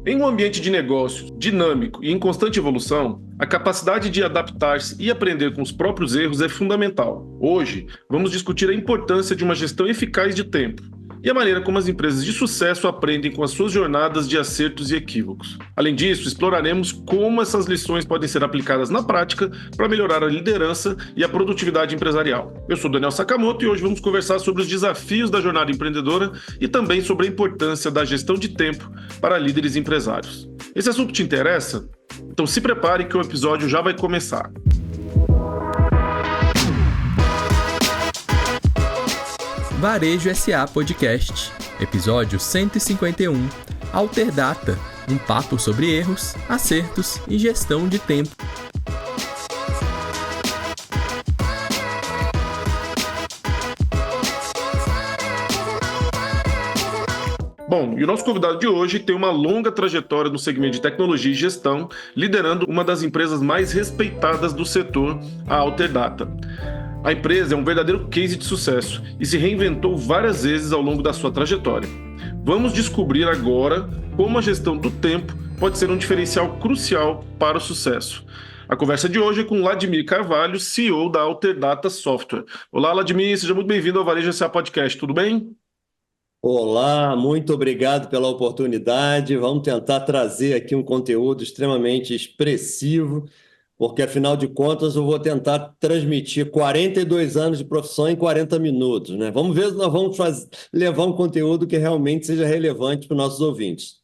Em um ambiente de negócios dinâmico e em constante evolução, a capacidade de adaptar-se e aprender com os próprios erros é fundamental. Hoje, vamos discutir a importância de uma gestão eficaz de tempo e a maneira como as empresas de sucesso aprendem com as suas jornadas de acertos e equívocos. Além disso, exploraremos como essas lições podem ser aplicadas na prática para melhorar a liderança e a produtividade empresarial. Eu sou Daniel Sakamoto e hoje vamos conversar sobre os desafios da jornada empreendedora e também sobre a importância da gestão de tempo para líderes empresários. Esse assunto te interessa? Então se prepare que o episódio já vai começar. Varejo SA Podcast, episódio 151, Alterdata, um papo sobre erros, acertos e gestão de tempo. Bom, e o nosso convidado de hoje tem uma longa trajetória no segmento de tecnologia e gestão, liderando uma das empresas mais respeitadas do setor, a Alterdata. A empresa é um verdadeiro case de sucesso e se reinventou várias vezes ao longo da sua trajetória. Vamos descobrir agora como a gestão do tempo pode ser um diferencial crucial para o sucesso. A conversa de hoje é com Vladimir Carvalho, CEO da Alterdata Software. Olá, Vladimir, seja muito bem-vindo ao Varejo SA Podcast, tudo bem? Olá, muito obrigado pela oportunidade. Vamos tentar trazer aqui um conteúdo extremamente expressivo, porque afinal de contas eu vou tentar transmitir 42 anos de profissão em 40 minutos, né? Vamos ver se nós vamos levar um conteúdo que realmente seja relevante para os nossos ouvintes.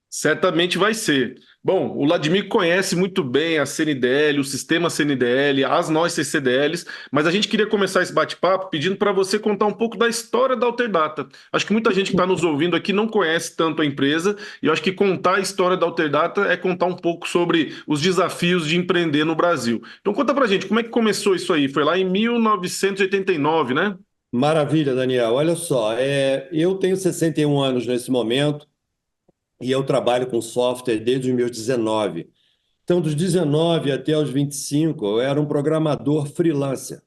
Certamente vai ser. Bom, o Vladimir conhece muito bem a CNDL, o sistema CNDL, as nós CCDLs, mas a gente queria começar esse bate-papo pedindo para você contar um pouco da história da Alterdata. Acho que muita gente que está nos ouvindo aqui não conhece tanto a empresa, e eu acho que contar a história da Alterdata é contar um pouco sobre os desafios de empreender no Brasil. Então conta para a gente, como é que começou isso aí? Foi lá em 1989, né? Maravilha, Daniel. Olha só, eu tenho 61 anos nesse momento e eu trabalho com software desde os meus 19. Então, dos 19 até os 25, eu era um programador freelancer,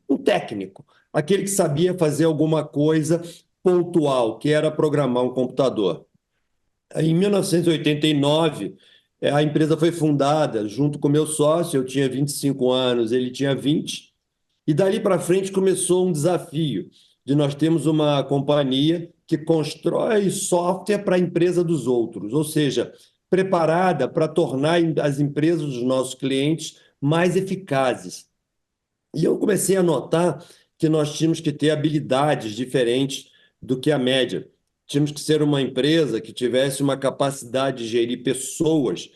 um técnico, aquele que sabia fazer alguma coisa pontual, que era programar um computador. Em 1989, a empresa foi fundada junto com meu sócio, eu tinha 25 anos, ele tinha 20, e dali para frente começou um desafio de nós termos uma companhia que constrói software para a empresa dos outros, ou seja, preparada para tornar as empresas dos nossos clientes mais eficazes. E eu comecei a notar que nós tínhamos que ter habilidades diferentes do que a média. Tínhamos que ser uma empresa que tivesse uma capacidade de gerir pessoas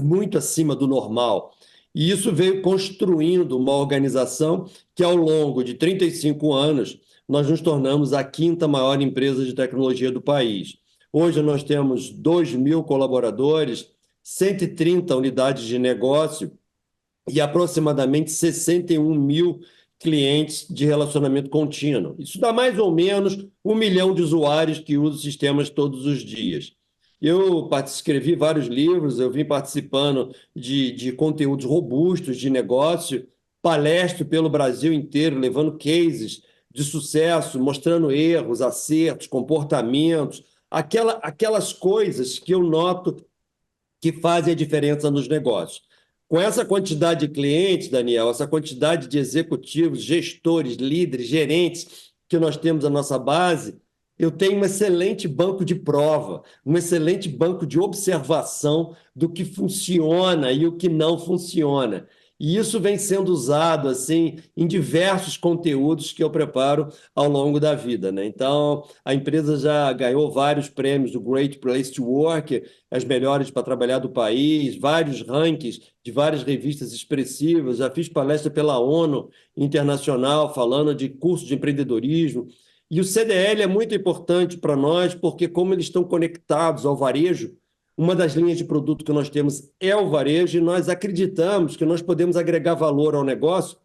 muito acima do normal. E isso veio construindo uma organização que, ao longo de 35 anos, nós nos tornamos a quinta maior empresa de tecnologia do país. Hoje nós temos 2.000 colaboradores, 130 unidades de negócio e aproximadamente 61 mil clientes de relacionamento contínuo. Isso dá mais ou menos 1 milhão de usuários que usam sistemas todos os dias. Eu escrevi vários livros, eu vim participando de conteúdos robustos de negócio, palestro pelo Brasil inteiro, levando cases de sucesso, mostrando erros, acertos, comportamentos, aquelas coisas que eu noto que fazem a diferença nos negócios. Com essa quantidade de clientes, Daniel, essa quantidade de executivos, gestores, líderes, gerentes que nós temos na nossa base, eu tenho um excelente banco de prova, um excelente banco de observação do que funciona e o que não funciona. E isso vem sendo usado assim em diversos conteúdos que eu preparo ao longo da vida, né? Então, a empresa já ganhou vários prêmios do Great Place to Work, as melhores para trabalhar do país, vários rankings de várias revistas expressivas. Já fiz palestra pela ONU Internacional falando de curso de empreendedorismo. E o CDL é muito importante para nós porque, como eles estão conectados ao varejo, uma das linhas de produto que nós temos é o varejo e nós acreditamos que nós podemos agregar valor ao negócio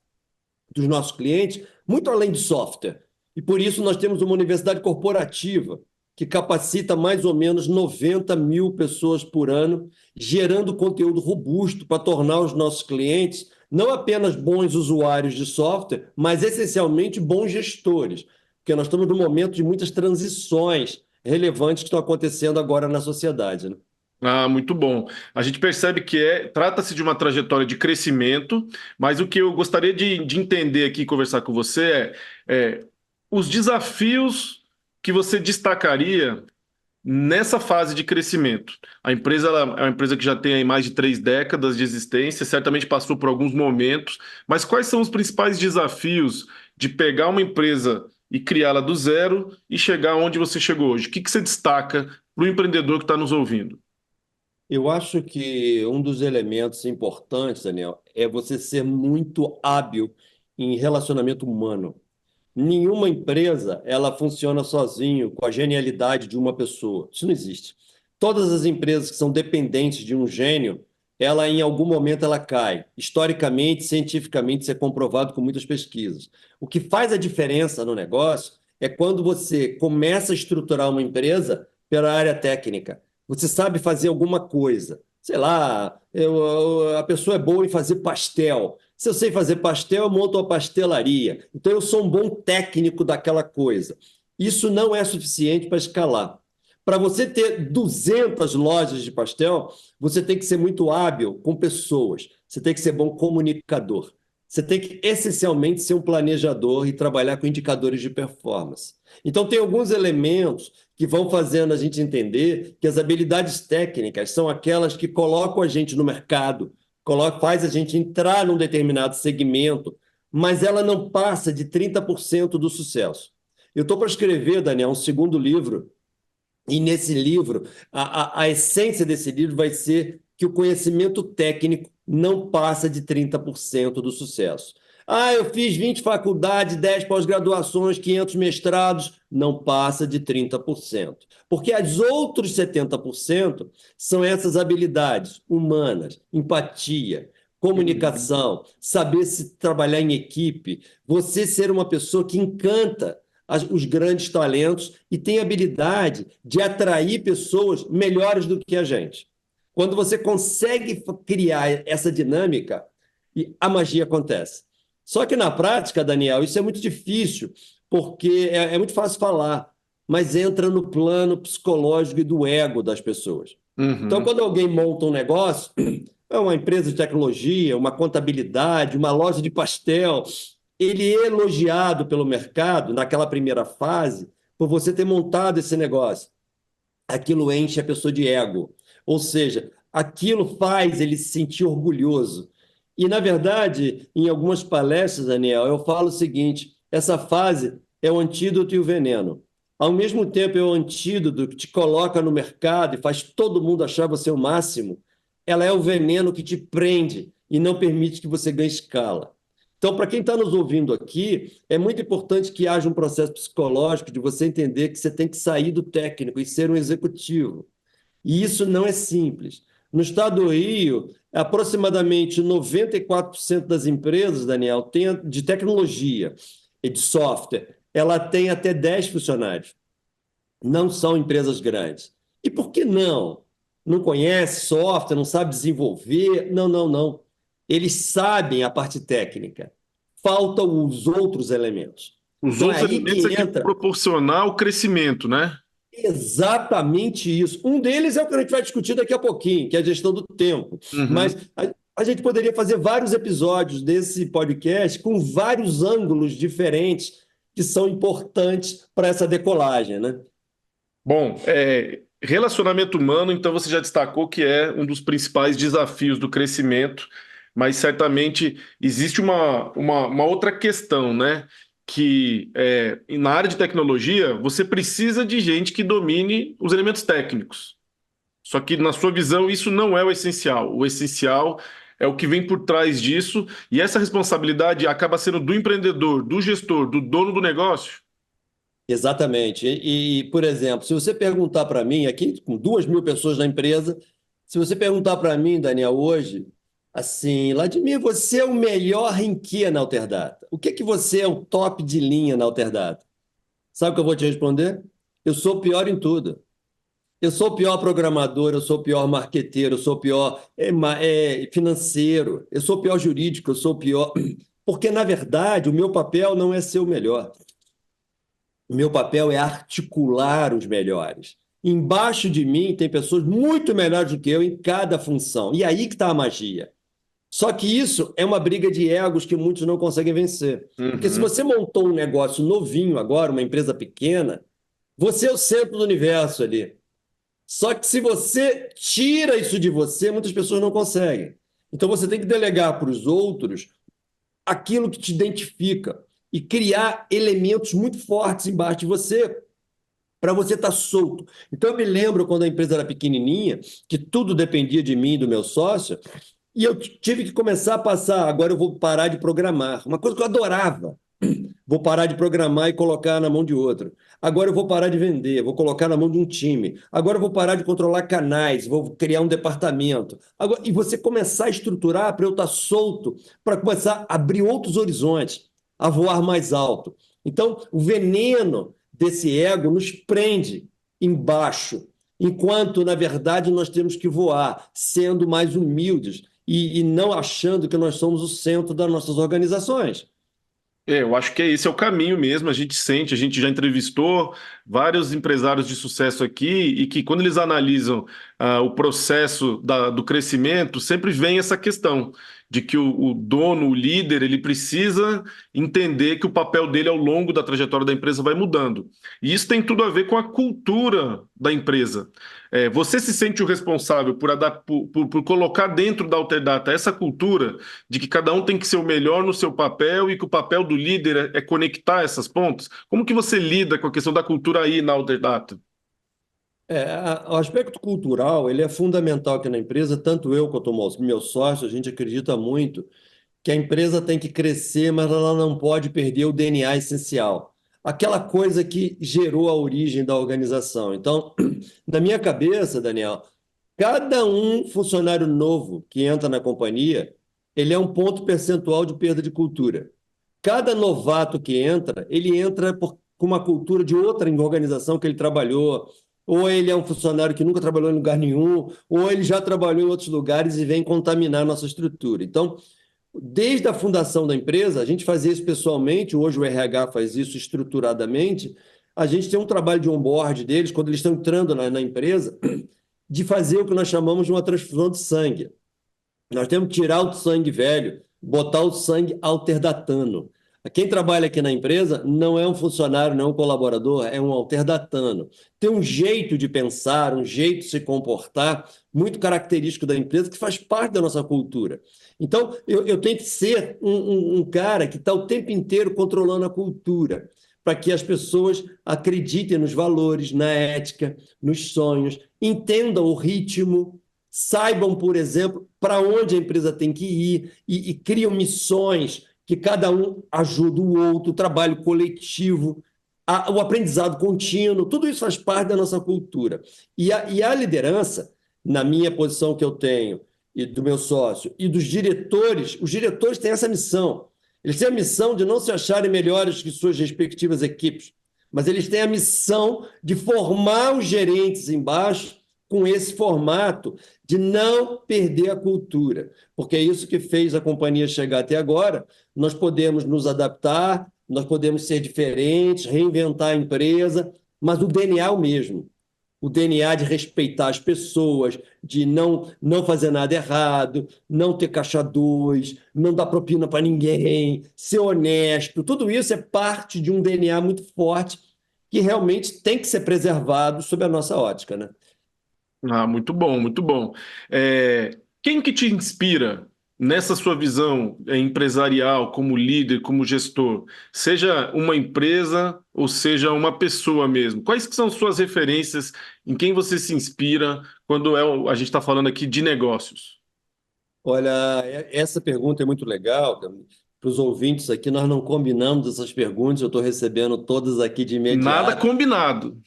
dos nossos clientes muito além de software. E por isso nós temos uma universidade corporativa que capacita mais ou menos 90 mil pessoas por ano, gerando conteúdo robusto para tornar os nossos clientes não apenas bons usuários de software, mas essencialmente bons gestores, porque nós estamos num momento de muitas transições relevantes que estão acontecendo agora na sociedade, né? Ah, muito bom. A gente percebe que trata-se de uma trajetória de crescimento, mas o que eu gostaria de entender aqui e conversar com você é os desafios que você destacaria nessa fase de crescimento. A empresa ela é uma empresa que já tem aí mais de 3 décadas de existência, certamente passou por alguns momentos, mas quais são os principais desafios de pegar uma empresa e criá-la do zero e chegar onde você chegou hoje? O que você destaca para o empreendedor que está nos ouvindo? Eu acho que um dos elementos importantes, Daniel, é você ser muito hábil em relacionamento humano. Nenhuma empresa ela funciona sozinho com a genialidade de uma pessoa. Isso não existe. Todas as empresas que são dependentes de um gênio, ela em algum momento ela cai. Historicamente, cientificamente, isso é comprovado com muitas pesquisas. O que faz a diferença no negócio é quando você começa a estruturar uma empresa pela área técnica. Você sabe fazer alguma coisa. Sei lá, a pessoa é boa em fazer pastel. Se eu sei fazer pastel, eu monto uma pastelaria. Então, eu sou um bom técnico daquela coisa. Isso não é suficiente para escalar. Para você ter 200 lojas de pastel, você tem que ser muito hábil com pessoas. Você tem que ser bom comunicador. Você tem que, essencialmente, ser um planejador e trabalhar com indicadores de performance. Então, tem alguns elementos que vão fazendo a gente entender que as habilidades técnicas são aquelas que colocam a gente no mercado, faz a gente entrar num determinado segmento, mas ela não passa de 30% do sucesso. Eu estou para escrever, Daniel, um segundo livro, e nesse livro, a essência desse livro vai ser que o conhecimento técnico não passa de 30% do sucesso. Ah, eu fiz 20 faculdades, 10 pós-graduações, 500 mestrados, não passa de 30%. Porque os outros 70% são essas habilidades humanas, empatia, comunicação, saber se trabalhar em equipe, você ser uma pessoa que encanta os grandes talentos e tem habilidade de atrair pessoas melhores do que a gente. Quando você consegue criar essa dinâmica, a magia acontece. Só que na prática, Daniel, isso é muito difícil, porque é muito fácil falar, mas entra no plano psicológico e do ego das pessoas. Então, Uhum. quando alguém monta um negócio, é uma empresa de tecnologia, uma contabilidade, uma loja de pastel, ele é elogiado pelo mercado naquela primeira fase por você ter montado esse negócio. Aquilo enche a pessoa de ego. Ou seja, aquilo faz ele se sentir orgulhoso. E, na verdade, em algumas palestras, Daniel, eu falo o seguinte: essa fase é o antídoto e o veneno. Ao mesmo tempo, é o antídoto que te coloca no mercado e faz todo mundo achar você o máximo. Ela é o veneno que te prende e não permite que você ganhe escala. Então, para quem está nos ouvindo aqui, é muito importante que haja um processo psicológico de você entender que você tem que sair do técnico e ser um executivo. E isso não é simples. No estado do Rio, aproximadamente 94% das empresas, Daniel, de tecnologia e de software, ela tem até 10 funcionários. Não são empresas grandes. E por que não? Não conhece software, não sabe desenvolver? Não, não, não. Eles sabem a parte técnica. Faltam os outros elementos. Os Então é outros aí elementos é que que vão entra proporcionar o crescimento, né? exatamente isso. Um deles é o que a gente vai discutir daqui a pouquinho, que é a gestão do tempo. Mas Uhum. a gente poderia fazer vários episódios desse podcast com vários ângulos diferentes que são importantes para essa decolagem, né? Bom, relacionamento humano, então você já destacou que é um dos principais desafios do crescimento, mas certamente existe uma outra questão, né? Que na área de tecnologia você precisa de gente que domine os elementos técnicos. Só que, na sua visão, isso não é o essencial. O essencial é o que vem por trás disso, e essa responsabilidade acaba sendo do empreendedor, do gestor, do dono do negócio. Exatamente. Por exemplo, se você perguntar para mim, aqui com 2.000 pessoas na empresa, se você perguntar para mim, Daniel, hoje, assim, Vladimir, você é o melhor em que na Alterdata? O que que você é o top de linha na Alterdata? Sabe o que eu vou te responder? Eu sou o pior em tudo. Eu sou o pior programador, eu sou o pior marqueteiro, eu sou o pior financeiro, eu sou o pior jurídico, eu sou o pior. Porque, na verdade, o meu papel não é ser o melhor. O meu papel é articular os melhores. Embaixo de mim tem pessoas muito melhores do que eu em cada função. E aí que está a magia. Só que isso é uma briga de egos que muitos não conseguem vencer. Porque se Uhum. você montou um negócio novinho agora, uma empresa pequena, você é o centro do universo ali. Só que se você tira isso de você, muitas pessoas não conseguem. Então você tem que delegar para os outros aquilo que te identifica e criar elementos muito fortes embaixo de você para você estar solto. Então eu me lembro quando a empresa era pequenininha, que tudo dependia de mim e do meu sócio, e eu tive que começar a passar, agora eu vou parar de programar. Uma coisa que eu adorava. Vou parar de programar e colocar na mão de outro. Agora eu vou parar de vender, vou colocar na mão de um time. Agora eu vou parar de controlar canais, vou criar um departamento. Agora, e você começar a estruturar para eu estar solto, para começar a abrir outros horizontes, a voar mais alto. Então, o veneno desse ego nos prende embaixo, enquanto, na verdade, nós temos que voar, sendo mais humildes e não achando que nós somos o centro das nossas organizações. Eu acho que esse é o caminho mesmo. A gente sente, a gente já entrevistou vários empresários de sucesso aqui e que, quando eles analisam o processo do crescimento, sempre vem essa questão de que o dono, o líder, ele precisa entender que o papel dele ao longo da trajetória da empresa vai mudando. E isso tem tudo a ver com a cultura da empresa. Você se sente o responsável por colocar dentro da Alterdata essa cultura de que cada um tem que ser o melhor no seu papel e que o papel do líder é conectar essas pontas? Como que você lida com a questão da cultura aí na Alterdata? O aspecto cultural ele é fundamental aqui na empresa, tanto eu quanto o meu sócio, a gente acredita muito que a empresa tem que crescer, mas ela não pode perder o DNA essencial, aquela coisa que gerou a origem da organização. Então, na minha cabeça, Daniel, cada um funcionário novo que entra na companhia, ele é um ponto percentual de perda de cultura. Cada novato que entra, ele entra com uma cultura de outra organização que ele trabalhou, ou ele é um funcionário que nunca trabalhou em lugar nenhum, ou ele já trabalhou em outros lugares e vem contaminar a nossa estrutura. Então, desde a fundação da empresa, a gente fazia isso pessoalmente, hoje o RH faz isso estruturadamente, a gente tem um trabalho de onboard deles, quando eles estão entrando na empresa, de fazer o que nós chamamos de uma transfusão de sangue. Nós temos que tirar o sangue velho, botar o sangue alterdatano. Quem trabalha aqui na empresa não é um funcionário, não é um colaborador, é um alterdatano. Tem um jeito de pensar, um jeito de se comportar muito característico da empresa que faz parte da nossa cultura. Então, eu tenho que ser um cara que está o tempo inteiro controlando a cultura, para que as pessoas acreditem nos valores, na ética, nos sonhos, entendam o ritmo, saibam, por exemplo, para onde a empresa tem que ir e criam missões que cada um ajuda o outro, o trabalho coletivo, o aprendizado contínuo, tudo isso faz parte da nossa cultura. E a liderança, na minha posição que eu tenho, e do meu sócio, e dos diretores, os diretores têm essa missão. Eles têm a missão de não se acharem melhores que suas respectivas equipes, mas eles têm a missão de formar os gerentes embaixo com esse formato de não perder a cultura, porque é isso que fez a companhia chegar até agora. Nós podemos nos adaptar, nós podemos ser diferentes, reinventar a empresa, mas o DNA é o mesmo. O DNA de respeitar as pessoas, de não fazer nada errado, não ter caixa dois, não dar propina para ninguém, ser honesto, tudo isso é parte de um DNA muito forte que realmente tem que ser preservado sob a nossa ótica, né? Muito bom, muito bom. Quem que te inspira nessa sua visão empresarial, como líder, como gestor? Seja uma empresa ou seja uma pessoa mesmo. Quais que são suas referências, em quem você se inspira quando a gente está falando aqui de negócios? Olha, essa pergunta é muito legal. Para os ouvintes aqui, nós não combinamos essas perguntas, eu estou recebendo todas aqui de Nada imediato. combinado.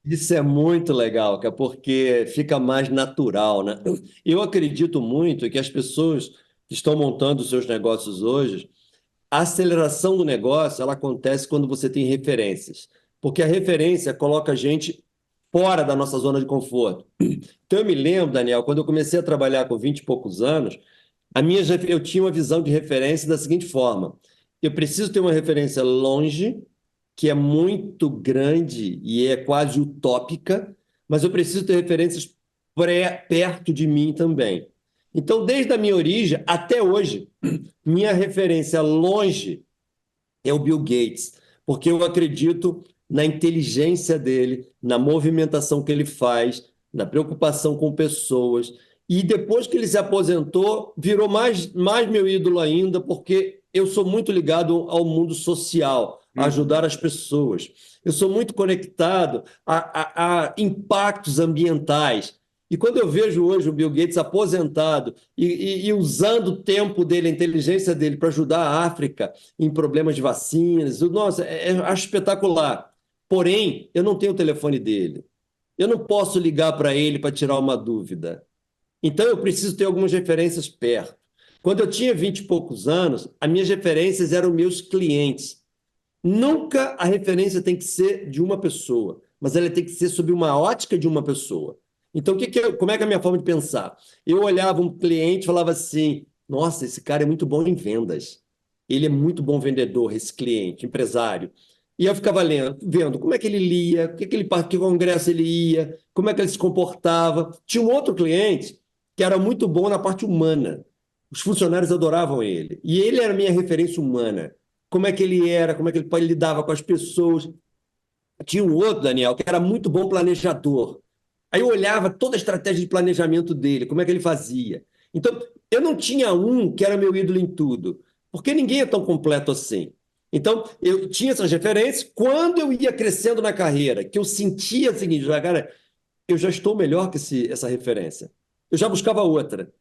Isso é muito legal, cara, porque fica mais natural, né? Eu acredito muito que as pessoas que estão montando os seus negócios hoje, a aceleração do negócio, ela acontece quando você tem referências, porque a referência coloca a gente fora da nossa zona de conforto. Então eu me lembro, Daniel, quando eu comecei a trabalhar com 20 e poucos anos, eu tinha uma visão de referência da seguinte forma: eu preciso ter uma referência longe, que é muito grande e é quase utópica, mas eu preciso ter referências perto de mim também. Então, desde a minha origem até hoje, minha referência longe é o Bill Gates, porque eu acredito na inteligência dele, na movimentação que ele faz, na preocupação com pessoas. E depois que ele se aposentou, virou mais meu ídolo ainda, porque eu sou muito ligado ao mundo social, a ajudar as pessoas. Eu sou muito conectado a impactos ambientais. E quando eu vejo hoje o Bill Gates aposentado e usando o tempo dele, a inteligência dele para ajudar a África em problemas de vacinas, nossa, acho espetacular. Porém, eu não tenho o telefone dele. Eu não posso ligar para ele para tirar uma dúvida. Então, eu preciso ter algumas referências perto. Quando eu tinha 20 e poucos anos, as minhas referências eram meus clientes. Nunca a referência tem que ser de uma pessoa, mas ela tem que ser sob uma ótica de uma pessoa. Então, como é que é a minha forma de pensar? Eu olhava um cliente e falava assim, nossa, esse cara é muito bom em vendas. Ele é muito bom vendedor, esse cliente, empresário. E eu ficava vendo como é que ele lia, que congresso ele ia, como é que ele se comportava. Tinha um outro cliente que era muito bom na parte humana. Os funcionários adoravam ele. E ele era a minha referência humana. Como é que ele era, como é que ele lidava com as pessoas. Tinha um outro, Daniel, que era muito bom planejador. Aí eu olhava toda a estratégia de planejamento dele, como é que ele fazia. Então, eu não tinha um que era meu ídolo em tudo, porque ninguém é tão completo assim. Então, eu tinha essas referências. Quando eu ia crescendo na carreira, que eu sentia o seguinte, cara, eu já estou melhor que essa referência. Eu já buscava outra.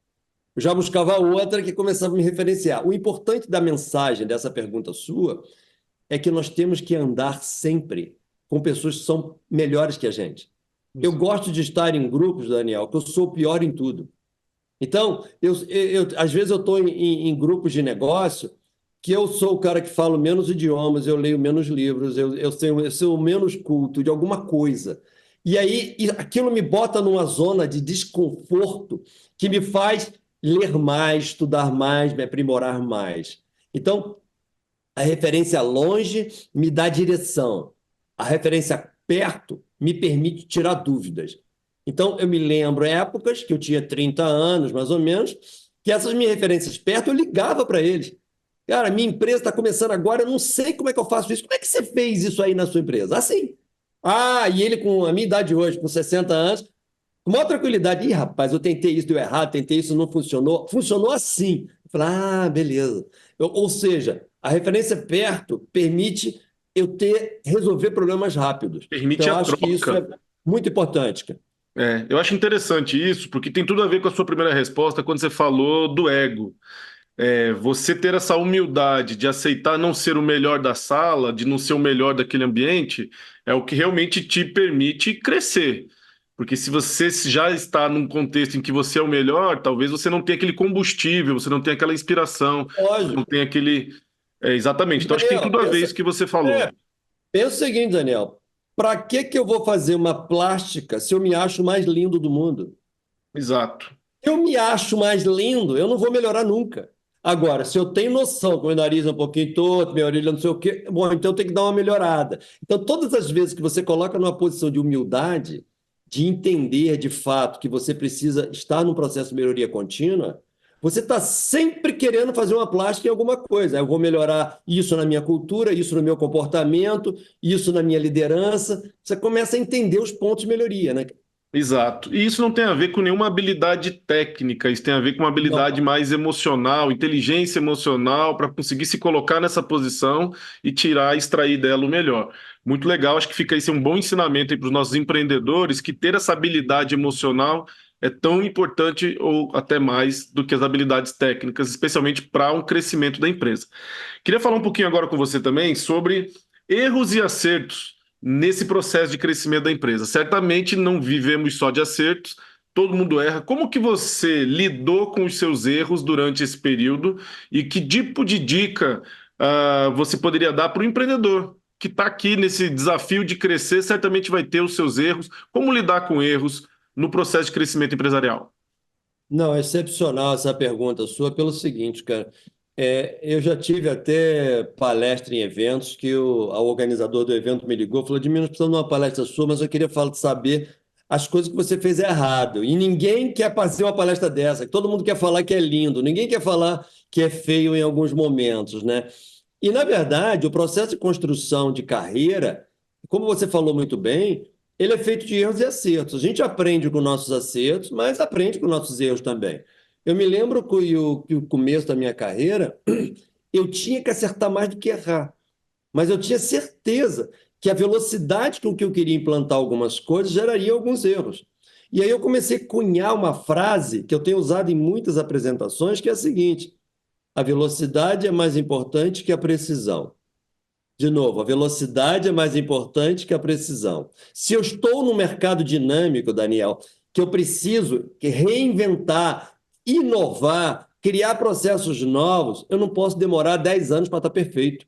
Eu já buscava outra que começava a me referenciar. O importante da mensagem dessa pergunta sua é que nós temos que andar sempre com pessoas que são melhores que a gente. Eu gosto de estar em grupos, Daniel, que eu sou o pior em tudo. Então, às vezes eu estou em grupos de negócio que eu sou o cara que falo menos idiomas, eu leio menos livros, eu sou menos culto de alguma coisa. E aí aquilo me bota numa zona de desconforto que me faz ler mais, estudar mais, me aprimorar mais. Então, a referência longe me dá direção. A referência perto me permite tirar dúvidas. Então, eu me lembro épocas que eu tinha 30 anos, mais ou menos, que essas minhas referências perto eu ligava para eles. Cara, minha empresa está começando agora, eu não sei como é que eu faço isso. Como é que você fez isso aí na sua empresa? Assim. E ele com a minha idade hoje, com 60 anos, com maior tranquilidade. Ih, rapaz, eu tentei isso, deu errado, tentei isso, não funcionou. Funcionou assim. Eu falei, beleza. Ou seja, a referência perto permite eu resolver problemas rápidos. Permite Então, eu a acho que isso é troca. muito importante, cara. Eu acho interessante isso, porque tem tudo a ver com a sua primeira resposta quando você falou do ego. Você ter essa humildade de aceitar não ser o melhor da sala, de não ser o melhor daquele ambiente, é o que realmente te permite crescer. Porque se você já está num contexto em que você é o melhor, talvez você não tenha aquele combustível, você não tenha aquela inspiração, você não Lógico. tenha aquele. Exatamente. Então acho que tem Daniel, tudo a ver isso que você falou. pensa o seguinte, Daniel. Para que eu vou fazer uma plástica se eu me acho o mais lindo do mundo? Exato. Eu me acho mais lindo, eu não vou melhorar nunca. Agora, se eu tenho noção que meu nariz é um pouquinho torto, minha orelha não sei o quê, bom, então eu tenho que dar uma melhorada. Então, todas as vezes que você coloca numa posição de humildade, de entender de fato que você precisa estar num processo de melhoria contínua, você está sempre querendo fazer uma plástica em alguma coisa. Eu vou melhorar isso na minha cultura, isso no meu comportamento, isso na minha liderança. Você começa a entender os pontos de melhoria, né? Exato. E isso não tem a ver com nenhuma habilidade técnica, isso tem a ver com uma habilidade Não. mais emocional, inteligência emocional, para conseguir se colocar nessa posição e tirar, extrair dela o melhor. Muito legal, acho que fica esse um bom ensinamento para os nossos empreendedores, que ter essa habilidade emocional é tão importante ou até mais do que as habilidades técnicas, especialmente para um crescimento da empresa. Queria falar um pouquinho agora com você também sobre erros e acertos nesse processo de crescimento da empresa. Certamente não vivemos só de acertos, todo mundo erra. Como que você lidou com os seus erros durante esse período e que tipo de dica você poderia dar para o empreendedor que está aqui nesse desafio de crescer, certamente vai ter os seus erros. Como lidar com erros no processo de crescimento empresarial? Não, é excepcional essa pergunta sua pelo seguinte, cara. Eu já tive até palestra em eventos que o organizador do evento me ligou e falou: Edmir, nós precisamos de uma palestra sua, mas eu queria saber as coisas que você fez errado. E ninguém quer fazer uma palestra dessa. Todo mundo quer falar que é lindo. Ninguém quer falar que é feio em alguns momentos, né? E, na verdade, o processo de construção de carreira, como você falou muito bem, ele é feito de erros e acertos. A gente aprende com nossos acertos, mas aprende com nossos erros também. Eu me lembro que o começo da minha carreira, eu tinha que acertar mais do que errar. Mas eu tinha certeza que a velocidade com que eu queria implantar algumas coisas geraria alguns erros. E aí eu comecei a cunhar uma frase que eu tenho usado em muitas apresentações, que é a seguinte: a velocidade é mais importante que a precisão. De novo, a velocidade é mais importante que a precisão. Se eu estou no mercado dinâmico, Daniel, que eu preciso reinventar, inovar, criar processos novos, eu não posso demorar 10 anos para estar perfeito.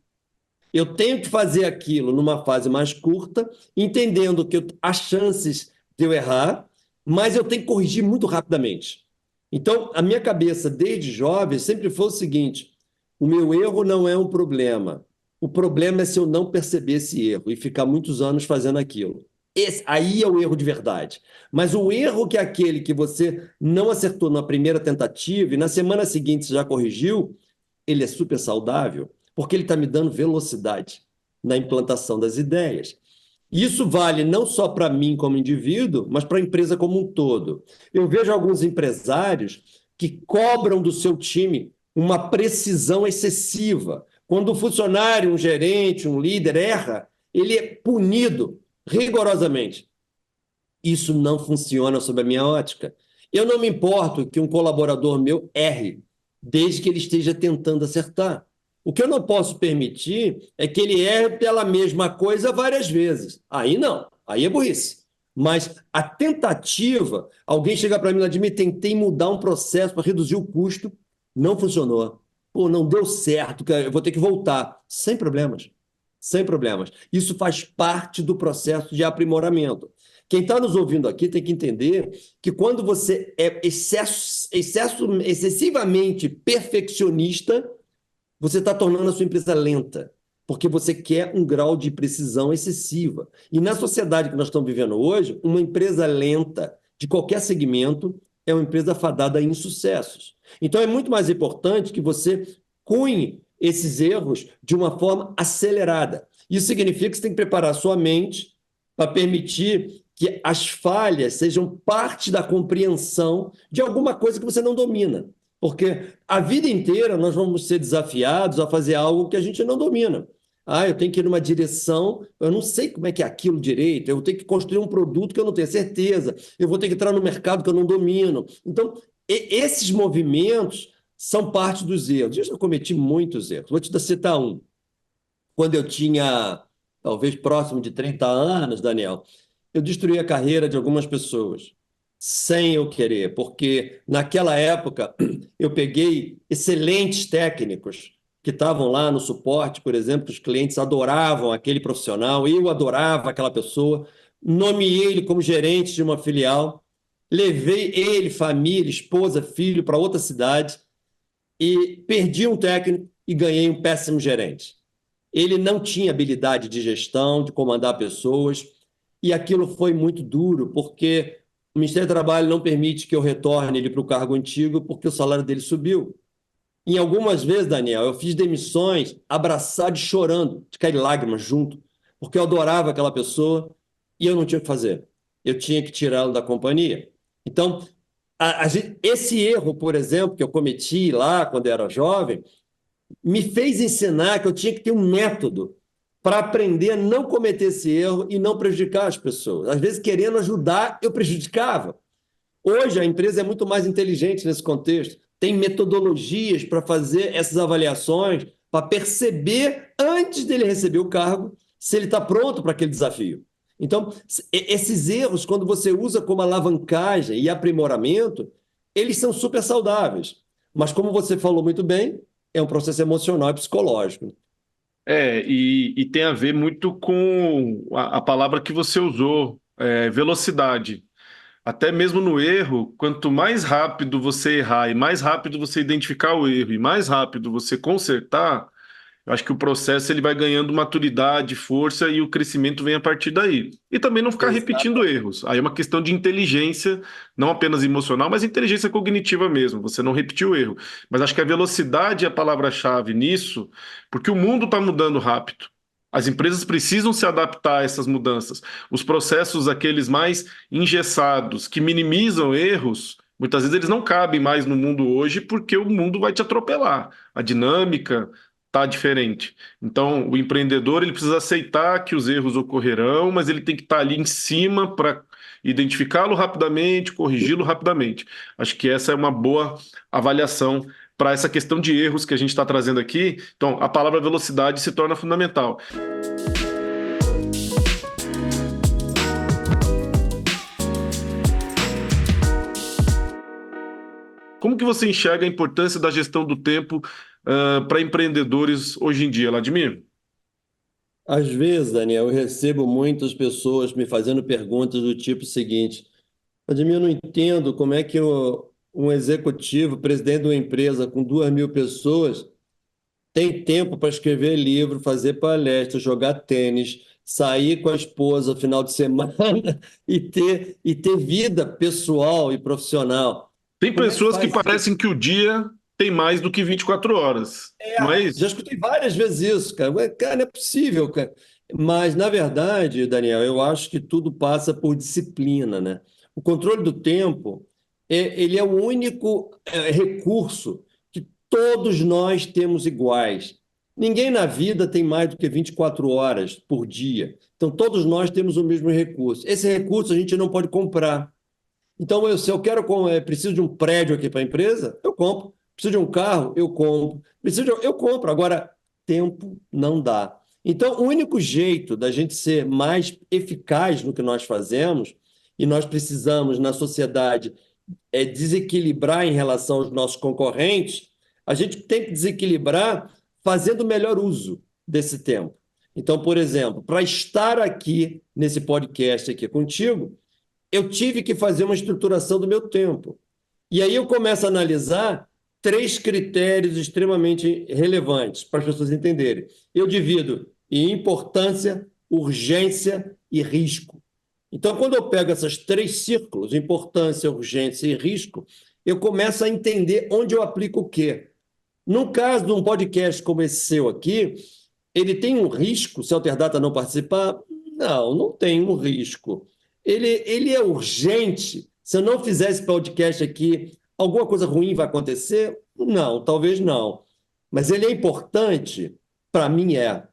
Eu tenho que fazer aquilo numa fase mais curta, entendendo que há chances de eu errar, mas eu tenho que corrigir muito rapidamente. Então, a minha cabeça, desde jovem, sempre foi o seguinte: o meu erro não é um problema. O problema é se eu não perceber esse erro e ficar muitos anos fazendo aquilo. Aí é o erro de verdade. Mas o erro que é aquele que você não acertou na primeira tentativa e na semana seguinte você já corrigiu, ele é super saudável, porque ele está me dando velocidade na implantação das ideias. Isso vale não só para mim como indivíduo, mas para a empresa como um todo. Eu vejo alguns empresários que cobram do seu time uma precisão excessiva. Quando um funcionário, um gerente, um líder erra, ele é punido rigorosamente. Isso não funciona sob a minha ótica. Eu não me importo que um colaborador meu erre, desde que ele esteja tentando acertar. O que eu não posso permitir é que ele erre pela mesma coisa várias vezes. Aí não, aí é burrice. Mas a tentativa, alguém chega para mim e diz: tentei mudar um processo para reduzir o custo, não funcionou. Pô, não deu certo, eu vou ter que voltar. Sem problemas. Sem problemas. Isso faz parte do processo de aprimoramento. Quem está nos ouvindo aqui tem que entender que quando você é excessivamente perfeccionista, você está tornando a sua empresa lenta, porque você quer um grau de precisão excessiva. E na sociedade que nós estamos vivendo hoje, uma empresa lenta, de qualquer segmento, é uma empresa fadada a insucessos. Então, é muito mais importante que você cunhe esses erros de uma forma acelerada. Isso significa que você tem que preparar a sua mente para permitir que as falhas sejam parte da compreensão de alguma coisa que você não domina. Porque a vida inteira nós vamos ser desafiados a fazer algo que a gente não domina. Eu tenho que ir numa direção, eu não sei como é que é aquilo direito, eu tenho que construir um produto que eu não tenho certeza, eu vou ter que entrar no mercado que eu não domino. Então, esses movimentos são parte dos erros. Eu já cometi muitos erros. Vou te citar um. Quando eu tinha, talvez próximo de 30 anos, Daniel, eu destruí a carreira de algumas pessoas, sem eu querer, porque naquela época eu peguei excelentes técnicos que estavam lá no suporte, por exemplo, que os clientes adoravam aquele profissional, eu adorava aquela pessoa, nomeei ele como gerente de uma filial, levei ele, família, esposa, filho para outra cidade e perdi um técnico e ganhei um péssimo gerente. Ele não tinha habilidade de gestão, de comandar pessoas, e aquilo foi muito duro, porque o Ministério do Trabalho não permite que eu retorne ele para o cargo antigo, porque o salário dele subiu. Em algumas vezes, Daniel, eu fiz demissões abraçado e chorando, de cair lágrimas junto, porque eu adorava aquela pessoa e eu não tinha o que fazer. Eu tinha que tirá-lo da companhia. Então, esse erro, por exemplo, que eu cometi lá quando eu era jovem, me fez ensinar que eu tinha que ter um método para aprender a não cometer esse erro e não prejudicar as pessoas. Às vezes, querendo ajudar, eu prejudicava. Hoje, a empresa é muito mais inteligente nesse contexto. Tem metodologias para fazer essas avaliações, para perceber, antes dele receber o cargo, se ele está pronto para aquele desafio. Então, esses erros, quando você usa como alavancagem e aprimoramento, eles são super saudáveis. Mas, como você falou muito bem, é um processo emocional e psicológico. E tem a ver muito com a palavra que você usou, velocidade. Até mesmo no erro, quanto mais rápido você errar e mais rápido você identificar o erro e mais rápido você consertar, Eu acho que o processo ele vai ganhando maturidade, força e o crescimento vem a partir daí. E também não ficar repetindo erros. Aí é uma questão de inteligência, não apenas emocional, mas inteligência cognitiva mesmo. Você não repetir o erro. Mas acho que a velocidade é a palavra-chave nisso, porque o mundo está mudando rápido. As empresas precisam se adaptar a essas mudanças. Os processos, aqueles mais engessados, que minimizam erros, muitas vezes eles não cabem mais no mundo hoje porque o mundo vai te atropelar. A dinâmica está diferente. Então, o empreendedor ele precisa aceitar que os erros ocorrerão, mas ele tem que estar ali em cima para identificá-lo rapidamente, corrigi-lo rapidamente. Acho que essa é uma boa avaliação para essa questão de erros que a gente está trazendo aqui. Então, a palavra velocidade se torna fundamental. Como que você enxerga a importância da gestão do tempo para empreendedores hoje em dia, Vladimir? Às vezes, Daniel, eu recebo muitas pessoas me fazendo perguntas do tipo seguinte: Ademir, eu não entendo como é que um executivo, presidente de uma empresa com 2.000 pessoas, tem tempo para escrever livro, fazer palestra, jogar tênis, sair com a esposa no final de semana e ter vida pessoal e profissional. Tem Como é que pessoas que faz isso? parecem que o dia tem mais do que 24 horas, não é Já isso? escutei várias vezes isso, cara. Cara, não é possível, cara. Mas, na verdade, Daniel, eu acho que tudo passa por disciplina, né? O controle do tempo, ele é o único recurso que todos nós temos iguais. Ninguém na vida tem mais do que 24 horas por dia. Então, todos nós temos o mesmo recurso. Esse recurso a gente não pode comprar. Então, se eu preciso de um prédio aqui para a empresa, eu compro. Preciso de um carro, eu compro. Eu compro. Agora, tempo não dá. Então, o único jeito da gente ser mais eficaz no que nós fazemos, e nós precisamos, na sociedade, desequilibrar em relação aos nossos concorrentes, a gente tem que desequilibrar fazendo melhor uso desse tempo. Então, por exemplo, para estar aqui nesse podcast aqui contigo, eu tive que fazer uma estruturação do meu tempo. E aí eu começo a analisar 3 critérios extremamente relevantes para as pessoas entenderem. Eu divido em importância, urgência e risco. Então, quando eu pego esses 3 círculos, importância, urgência e risco, eu começo a entender onde eu aplico o quê. No caso de um podcast como esse seu aqui, ele tem um risco se a Alterdata não participar? Não, não tem um risco. Ele é urgente. Se eu não fizer esse podcast aqui, alguma coisa ruim vai acontecer? Não, talvez não. Mas ele é importante? Para mim é.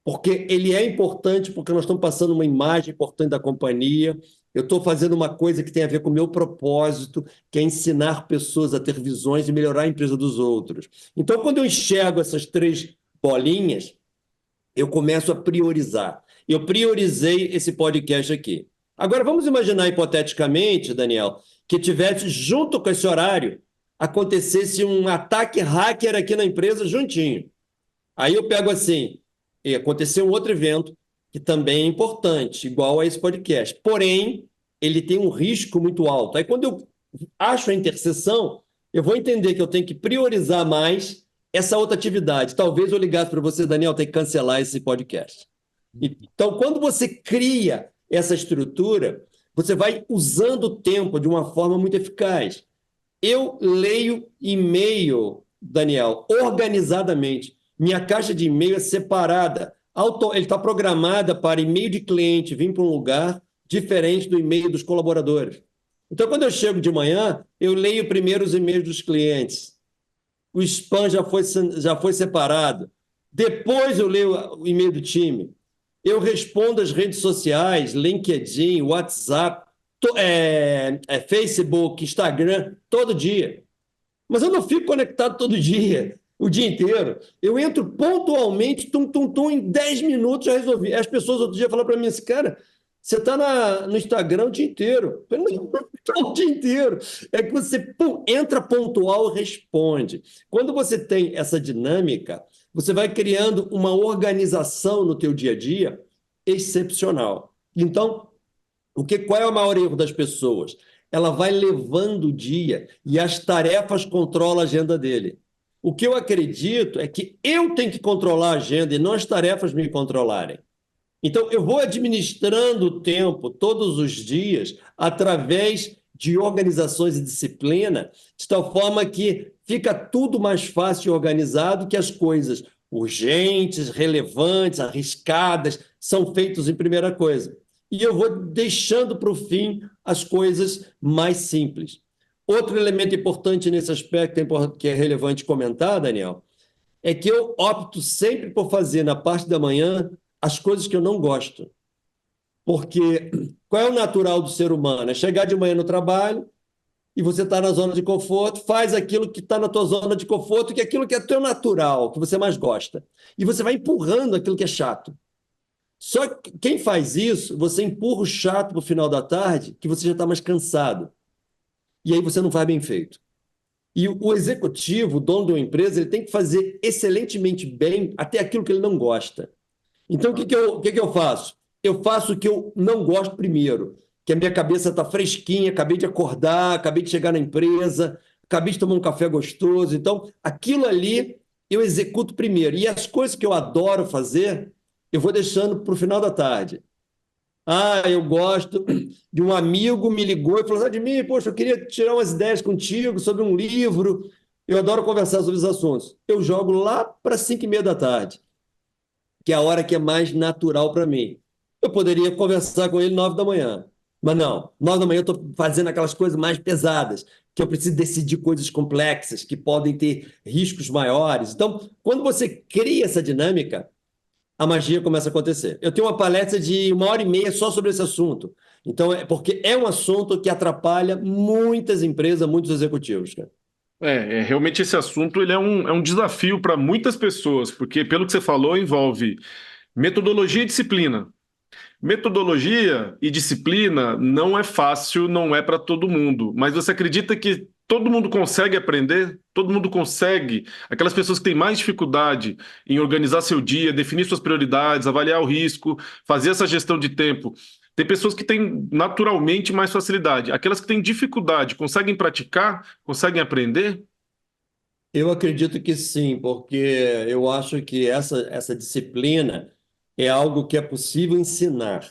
Porque ele é importante porque nós estamos passando uma imagem importante da companhia. Eu estou fazendo uma coisa que tem a ver com o meu propósito, que é ensinar pessoas a ter visões e melhorar a empresa dos outros. Então, quando eu enxergo essas 3 bolinhas, eu começo a priorizar. Eu priorizei esse podcast aqui. Agora, vamos imaginar hipoteticamente, Daniel, que tivesse, junto com esse horário, acontecesse um ataque hacker aqui na empresa juntinho. Aí eu pego assim, e aconteceu um outro evento que também é importante, igual a esse podcast. Porém, ele tem um risco muito alto. Aí quando eu acho a interseção, eu vou entender que eu tenho que priorizar mais essa outra atividade. Talvez eu ligasse para você, Daniel, tem que cancelar esse podcast. Então, quando você cria essa estrutura, você vai usando o tempo de uma forma muito eficaz. Eu leio e-mail, Daniel, organizadamente. Minha caixa de e-mail é separada. Ele está programada para e-mail de cliente vir para um lugar diferente do e-mail dos colaboradores. Então, quando eu chego de manhã, eu leio primeiro os e-mails dos clientes. O spam já foi separado. Depois eu leio o e-mail do time. Eu respondo às redes sociais, LinkedIn, WhatsApp, Facebook, Instagram, todo dia. Mas eu não fico conectado todo dia, o dia inteiro. Eu entro pontualmente, em 10 minutos já resolvi. As pessoas outro dia falaram para mim assim, cara, você está no Instagram o dia inteiro. Eu não estou o dia inteiro. É que você entra pontual e responde. Quando você tem essa dinâmica, você vai criando uma organização no teu dia a dia excepcional. Então, qual é o maior erro das pessoas? Ela vai levando o dia e as tarefas controlam a agenda dele. O que eu acredito é que eu tenho que controlar a agenda e não as tarefas me controlarem. Então, eu vou administrando o tempo todos os dias através de organizações e disciplina, de tal forma que fica tudo mais fácil e organizado, que as coisas urgentes, relevantes, arriscadas, são feitas em primeira coisa. E eu vou deixando para o fim as coisas mais simples. Outro elemento importante nesse aspecto que é relevante comentar, Daniel, é que eu opto sempre por fazer na parte da manhã as coisas que eu não gosto. Porque qual é o natural do ser humano? É chegar de manhã no trabalho e você está na zona de conforto, faz aquilo que está na tua zona de conforto, que é aquilo que é teu natural, que você mais gosta. E você vai empurrando aquilo que é chato. Só que quem faz isso, você empurra o chato para o final da tarde, que você já está mais cansado. E aí você não faz bem feito. E o executivo, o dono de uma empresa, ele tem que fazer excelentemente bem até aquilo que ele não gosta. Então, o que eu faço? Eu faço o que eu não gosto primeiro, que a minha cabeça está fresquinha, acabei de acordar, acabei de chegar na empresa, acabei de tomar um café gostoso. Então, aquilo ali eu executo primeiro. E as coisas que eu adoro fazer, eu vou deixando para o final da tarde. Ah, eu gosto de um amigo me ligou e falou assim, Admir, poxa, eu queria tirar umas ideias contigo sobre um livro. Eu adoro conversar sobre os assuntos. Eu jogo lá para 5h30 da tarde, que é a hora que é mais natural para mim. Eu poderia conversar com ele 9 da manhã, mas não. 9 da manhã eu estou fazendo aquelas coisas mais pesadas, que eu preciso decidir coisas complexas, que podem ter riscos maiores. Então, quando você cria essa dinâmica, a magia começa a acontecer. Eu tenho uma palestra de 1h30 só sobre esse assunto. Então, porque é um assunto que atrapalha muitas empresas, muitos executivos, cara. Realmente esse assunto ele é um desafio para muitas pessoas, porque pelo que você falou, envolve metodologia e disciplina. Metodologia e disciplina não é fácil, não é para todo mundo, mas você acredita que todo mundo consegue aprender? Todo mundo consegue? Aquelas pessoas que têm mais dificuldade em organizar seu dia, definir suas prioridades, avaliar o risco, fazer essa gestão de tempo. Tem pessoas que têm naturalmente mais facilidade. Aquelas que têm dificuldade, conseguem praticar? Conseguem aprender? Eu acredito que sim, porque eu acho que essa disciplina é algo que é possível ensinar.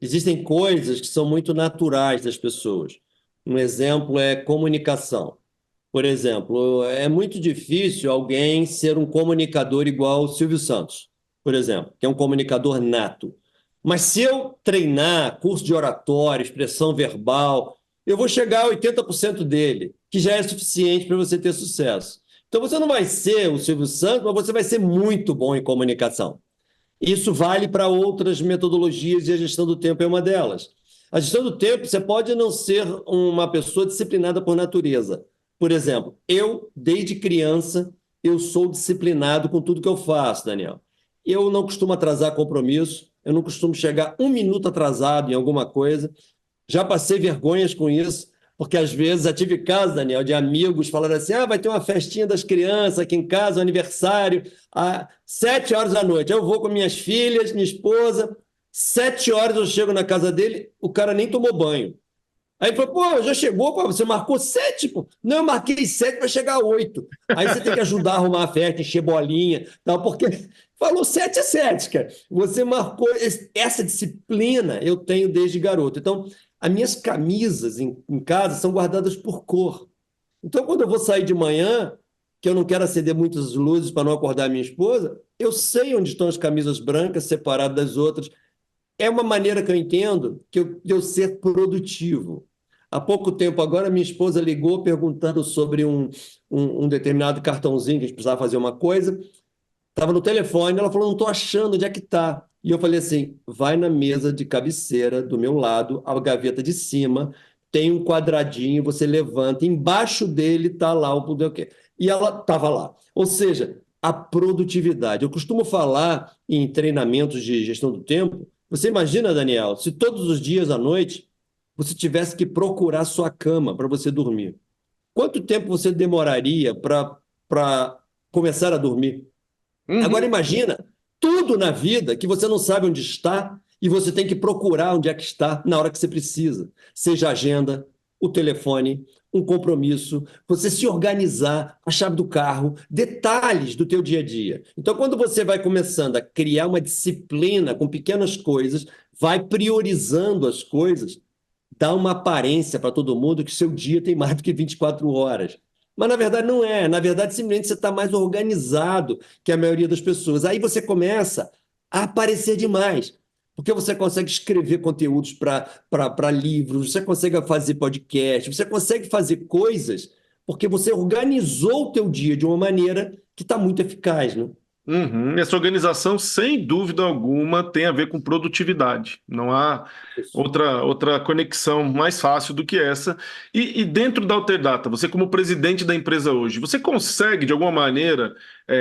Existem coisas que são muito naturais das pessoas. Um exemplo é comunicação. Por exemplo, é muito difícil alguém ser um comunicador igual o Silvio Santos, por exemplo, que é um comunicador nato. Mas se eu treinar curso de oratória, expressão verbal, eu vou chegar a 80% dele, que já é suficiente para você ter sucesso. Então você não vai ser o Silvio Santos, mas você vai ser muito bom em comunicação. Isso vale para outras metodologias e a gestão do tempo é uma delas. A gestão do tempo, você pode não ser uma pessoa disciplinada por natureza. Por exemplo, eu, desde criança, eu sou disciplinado com tudo que eu faço, Daniel. Eu não costumo atrasar compromisso, eu não costumo chegar 1 minuto atrasado em alguma coisa. Já passei vergonhas com isso, porque às vezes eu tive casos, Daniel, de amigos falando assim, vai ter uma festinha das crianças aqui em casa, um aniversário, às 7 horas da noite. Eu vou com minhas filhas, minha esposa, 7 horas eu chego na casa dele, o cara nem tomou banho. Aí ele falou, pô, já chegou, pô, você marcou 7, pô? Não, eu marquei 7 para chegar a 8. Aí você tem que ajudar a arrumar a festa, encher bolinha, tal, porque falou 7 é 7, cara. Você marcou essa disciplina, eu tenho desde garoto. Então, as minhas camisas em casa são guardadas por cor. Então, quando eu vou sair de manhã, que eu não quero acender muitas luzes para não acordar a minha esposa, eu sei onde estão as camisas brancas separadas das outras. É uma maneira que eu entendo de eu ser produtivo. Há pouco tempo agora, minha esposa ligou perguntando sobre um determinado cartãozinho que a gente precisava fazer uma coisa. Estava no telefone, ela falou, não estou achando onde é que está. E eu falei assim, vai na mesa de cabeceira do meu lado, a gaveta de cima, tem um quadradinho, você levanta, embaixo dele está lá o poder. E ela estava lá. Ou seja, a produtividade. Eu costumo falar em treinamentos de gestão do tempo. Você imagina, Daniel, se todos os dias à noite você tivesse que procurar sua cama para você dormir. Quanto tempo você demoraria para começar a dormir? Agora imagina tudo na vida que você não sabe onde está e você tem que procurar onde é que está na hora que você precisa. Seja a agenda, o telefone, um compromisso, você se organizar, a chave do carro, detalhes do teu dia a dia. Então, quando você vai começando a criar uma disciplina com pequenas coisas, vai priorizando as coisas, dá uma aparência para todo mundo que seu dia tem mais do que 24 horas. Mas, na verdade, não é. Na verdade, simplesmente você está mais organizado que a maioria das pessoas. Aí você começa a aparecer demais. Porque você consegue escrever conteúdos para livros, você consegue fazer podcast, você consegue fazer coisas porque você organizou o teu dia de uma maneira que está muito eficaz, né? Uhum. Essa organização, sem dúvida alguma, tem a ver com produtividade. Não há outra conexão mais fácil do que essa. E dentro da Alterdata, você como presidente da empresa hoje, você consegue, de alguma maneira,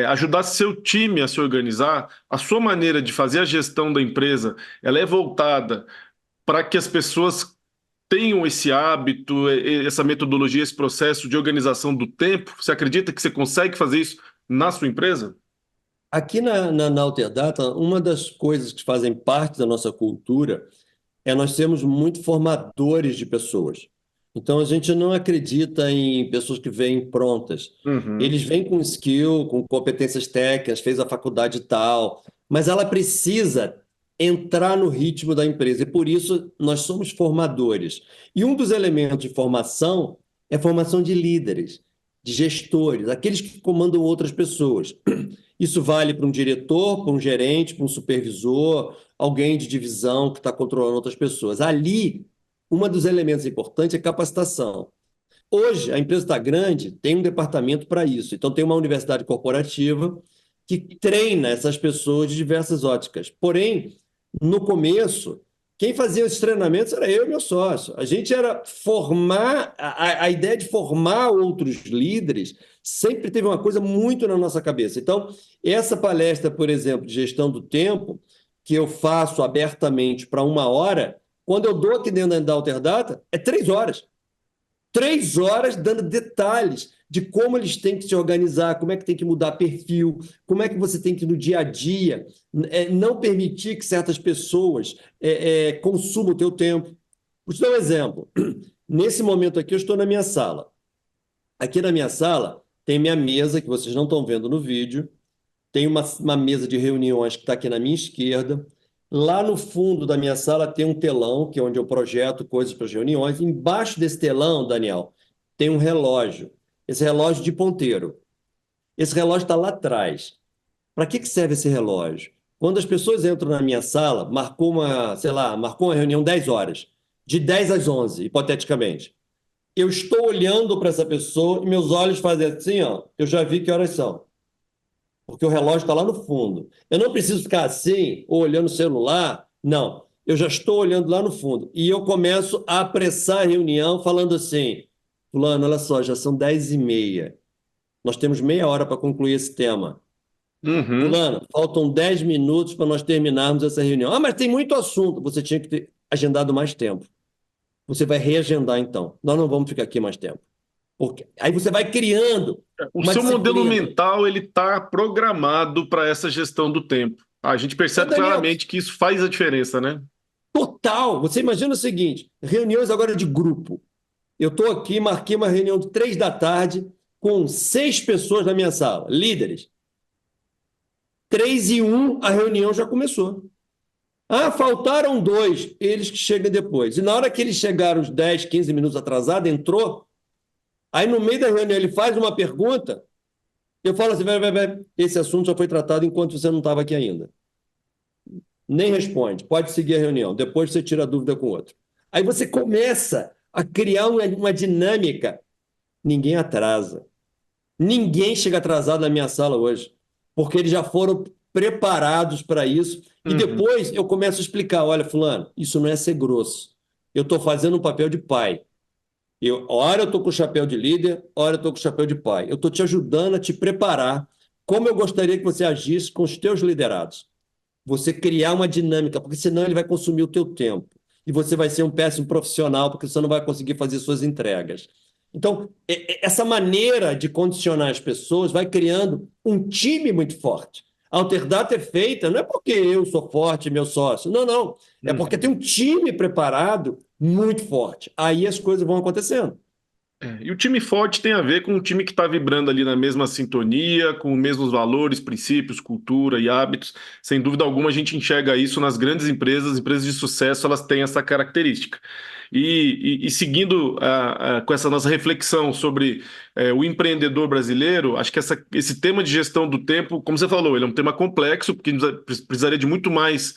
ajudar seu time a se organizar? A sua maneira de fazer a gestão da empresa, ela é voltada para que as pessoas tenham esse hábito, essa metodologia, esse processo de organização do tempo? Você acredita que você consegue fazer isso na sua empresa? Aqui na Alterdata, uma das coisas que fazem parte da nossa cultura é nós sermos muito formadores de pessoas. Então, a gente não acredita em pessoas que vêm prontas. Uhum. Eles vêm com skill, com competências técnicas, fez a faculdade e tal, mas ela precisa entrar no ritmo da empresa. E por isso nós somos formadores. E um dos elementos de formação é a formação de líderes, de gestores, aqueles que comandam outras pessoas. Isso vale para um diretor, para um gerente, para um supervisor, alguém de divisão que está controlando outras pessoas. Ali, um dos elementos importantes é capacitação. Hoje, a empresa está grande, tem um departamento para isso. Então, tem uma universidade corporativa que treina essas pessoas de diversas óticas. Porém, no começo, quem fazia esses treinamentos era eu e meu sócio. A gente era formar, a ideia de formar outros líderes sempre teve uma coisa muito na nossa cabeça. Então, essa palestra, por exemplo, de gestão do tempo, que eu faço abertamente para 1 hora, quando eu dou aqui dentro da Alterdata, é 3 horas. 3 horas dando detalhes de como eles têm que se organizar, como é que tem que mudar perfil, como é que você tem que, no dia a dia, não permitir que certas pessoas consumam o teu tempo. Vou te dar um exemplo. Nesse momento aqui, eu estou na minha sala. Aqui na minha sala tem minha mesa, que vocês não estão vendo no vídeo, tem uma mesa de reuniões que está aqui na minha esquerda. Lá no fundo da minha sala tem um telão, que é onde eu projeto coisas para as reuniões. Embaixo desse telão, Daniel, tem um relógio. Esse relógio de ponteiro. Esse relógio está lá atrás. Para que serve esse relógio? Quando as pessoas entram na minha sala, marcou uma reunião 10 horas, de 10 às 11, hipoteticamente. Eu estou olhando para essa pessoa e meus olhos fazem assim, ó, eu já vi que horas são. Porque o relógio está lá no fundo. Eu não preciso ficar assim, ou olhando o celular. Não, eu já estou olhando lá no fundo. E eu começo a apressar a reunião falando assim, fulano, olha só, já são 10h30. Nós temos meia hora para concluir esse tema. Uhum. Fulano, faltam 10 minutos para nós terminarmos essa reunião. Ah, mas tem muito assunto. Você tinha que ter agendado mais tempo. Você vai reagendar, então. Nós não vamos ficar aqui mais tempo. Porque aí você vai criando O uma seu modelo disciplina. mental ele está programado para essa gestão do tempo. A gente Ô, percebe Daniel, claramente que isso faz a diferença, né? total. Você imagina o seguinte, reuniões agora de grupo. Eu estou aqui, marquei uma reunião de 3 da tarde com 6 pessoas na minha sala, líderes. 3:01, a reunião já começou. Ah, faltaram 2, eles que chegam depois. E na hora que eles chegaram, os 10, 15 minutos atrasados, entrou. Aí no meio da reunião ele faz uma pergunta, eu falo assim, vai, esse assunto já foi tratado enquanto você não estava aqui ainda. Nem responde, pode seguir a reunião, depois você tira a dúvida com o outro. Aí você começa a criar uma dinâmica. Ninguém atrasa. Ninguém chega atrasado na minha sala hoje, porque eles já foram preparados para isso. E Uhum. depois eu começo a explicar, olha, fulano, isso não é ser grosso. Eu estou fazendo um papel de pai. Ora eu estou com o chapéu de líder, ora eu estou com o chapéu de pai. Eu estou te ajudando a te preparar como eu gostaria que você agisse com os teus liderados. Você criar uma dinâmica, porque senão ele vai consumir o teu tempo. E você vai ser um péssimo profissional, porque você não vai conseguir fazer suas entregas. Então, essa maneira de condicionar as pessoas vai criando um time muito forte. A Alterdata é feita, não é porque eu sou forte e meu sócio, não. É porque Uhum. tem um time preparado muito forte. Aí as coisas vão acontecendo. E o time forte tem a ver com um time que está vibrando ali na mesma sintonia, com os mesmos valores, princípios, cultura e hábitos. Sem dúvida alguma, a gente enxerga isso nas grandes empresas, empresas de sucesso, elas têm essa característica. E seguindo com essa nossa reflexão sobre o empreendedor brasileiro, acho que esse tema de gestão do tempo, como você falou, ele é um tema complexo, porque precisaria de muito mais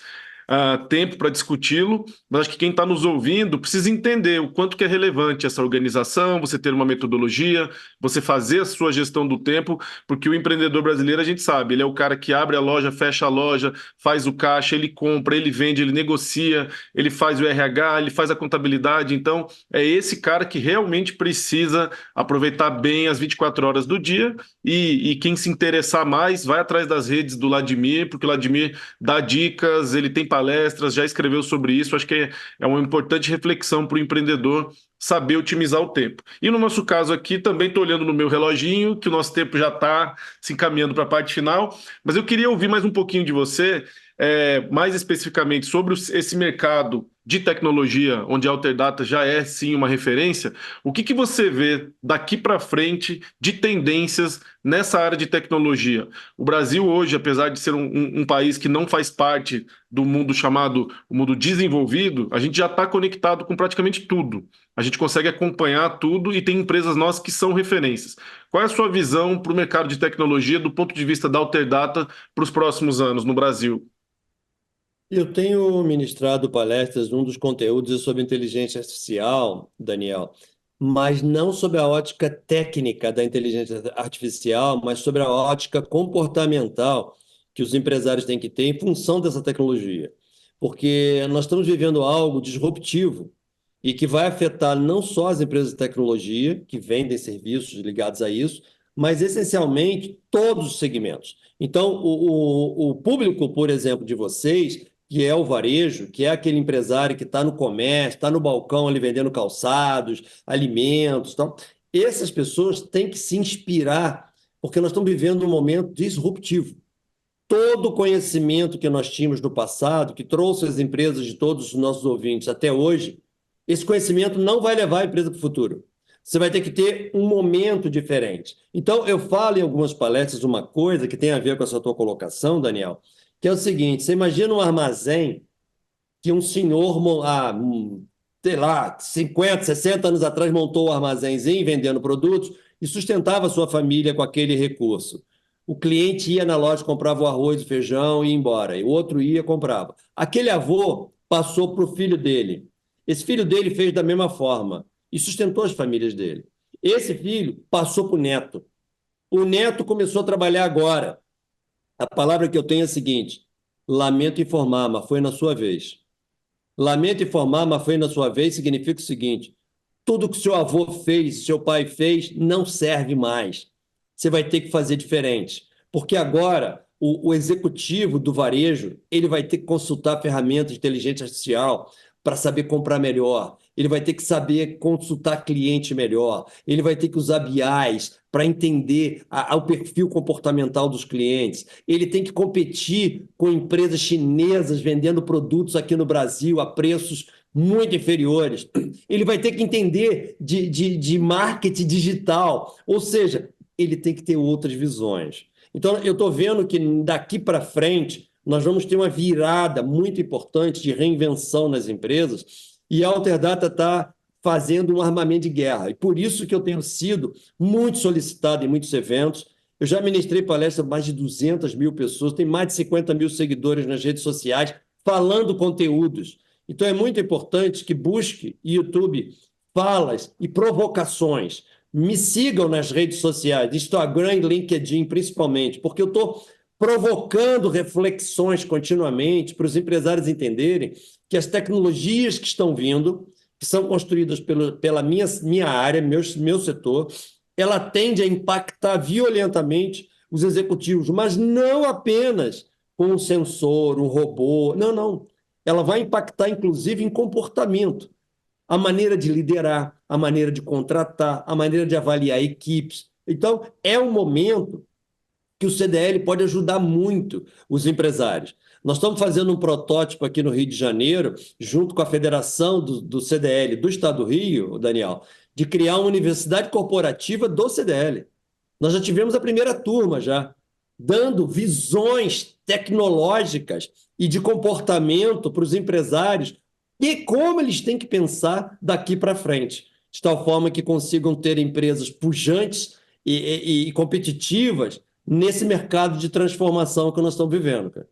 tempo para discuti-lo, mas acho que quem está nos ouvindo precisa entender o quanto que é relevante essa organização, você ter uma metodologia, você fazer a sua gestão do tempo, porque o empreendedor brasileiro, a gente sabe, ele é o cara que abre a loja, fecha a loja, faz o caixa, ele compra, ele vende, ele negocia, ele faz o RH, ele faz a contabilidade, então é esse cara que realmente precisa aproveitar bem as 24 horas do dia e quem se interessar mais, vai atrás das redes do Vladimir, porque o Vladimir dá dicas, ele tem palestras, já escreveu sobre isso. Acho que é uma importante reflexão para o empreendedor saber otimizar o tempo. E no nosso caso aqui, também estou olhando no meu reloginho, que o nosso tempo já está se encaminhando para a parte final, mas eu queria ouvir mais um pouquinho de você, mais especificamente sobre esse mercado de tecnologia, onde a Alterdata já é sim uma referência. O que você vê daqui para frente de tendências nessa área de tecnologia? O Brasil hoje, apesar de ser um país que não faz parte do mundo chamado o mundo desenvolvido, a gente já está conectado com praticamente tudo. A gente consegue acompanhar tudo e tem empresas nossas que são referências. Qual é a sua visão para o mercado de tecnologia do ponto de vista da Alterdata para os próximos anos no Brasil? Eu tenho ministrado palestras, um dos conteúdos é sobre inteligência artificial, Daniel, mas não sobre a ótica técnica da inteligência artificial, mas sobre a ótica comportamental que os empresários têm que ter em função dessa tecnologia. Porque nós estamos vivendo algo disruptivo e que vai afetar não só as empresas de tecnologia, que vendem serviços ligados a isso, mas essencialmente todos os segmentos. Então, o público, por exemplo, de vocês, que é o varejo, que é aquele empresário que está no comércio, está no balcão ali vendendo calçados, alimentos, tal. Essas pessoas têm que se inspirar, porque nós estamos vivendo um momento disruptivo. Todo o conhecimento que nós tínhamos no passado, que trouxe as empresas de todos os nossos ouvintes até hoje, esse conhecimento não vai levar a empresa para o futuro. Você vai ter que ter um momento diferente. Então, eu falo em algumas palestras uma coisa que tem a ver com essa tua colocação, Daniel, que é o seguinte: você imagina um armazém que um senhor, sei lá, 50, 60 anos atrás, montou um armazenzinho vendendo produtos e sustentava a sua família com aquele recurso. O cliente ia na loja, comprava o arroz, o feijão e ia embora. E o outro ia e comprava. Aquele avô passou para o filho dele. Esse filho dele fez da mesma forma e sustentou as famílias dele. Esse filho passou para o neto. O neto começou a trabalhar agora. A palavra que eu tenho é a seguinte: lamento informar, mas foi na sua vez. Lamento informar, mas foi na sua vez significa o seguinte: tudo que seu avô fez, seu pai fez, não serve mais. Você vai ter que fazer diferente. Porque agora o executivo do varejo ele vai ter que consultar ferramentas de inteligência artificial para saber comprar melhor. Ele vai ter que saber consultar cliente melhor. Ele vai ter que usar BIs para entender o perfil comportamental dos clientes. Ele tem que competir com empresas chinesas vendendo produtos aqui no Brasil a preços muito inferiores. Ele vai ter que entender de marketing digital. Ou seja, ele tem que ter outras visões. Então, eu estou vendo que daqui para frente nós vamos ter uma virada muito importante de reinvenção nas empresas e a Alterdata está fazendo um armamento de guerra. E por isso que eu tenho sido muito solicitado em muitos eventos. Eu já ministrei palestra para mais de 200 mil pessoas, tem mais de 50 mil seguidores nas redes sociais falando conteúdos. Então, é muito importante que busque YouTube falas e provocações. Me sigam nas redes sociais, Instagram e LinkedIn principalmente, porque eu estou provocando reflexões continuamente para os empresários entenderem que as tecnologias que estão vindo, que são construídas pela minha área, meu setor, ela tende a impactar violentamente os executivos, mas não apenas com um sensor, um robô, não. Ela vai impactar, inclusive, em comportamento. A maneira de liderar, a maneira de contratar, a maneira de avaliar equipes. Então, é um momento que o CDL pode ajudar muito os empresários. Nós estamos fazendo um protótipo aqui no Rio de Janeiro, junto com a Federação do CDL do Estado do Rio, Daniel, de criar uma universidade corporativa do CDL. Nós já tivemos a primeira turma já, dando visões tecnológicas e de comportamento para os empresários e como eles têm que pensar daqui para frente, de tal forma que consigam ter empresas pujantes e competitivas nesse mercado de transformação que nós estamos vivendo, cara.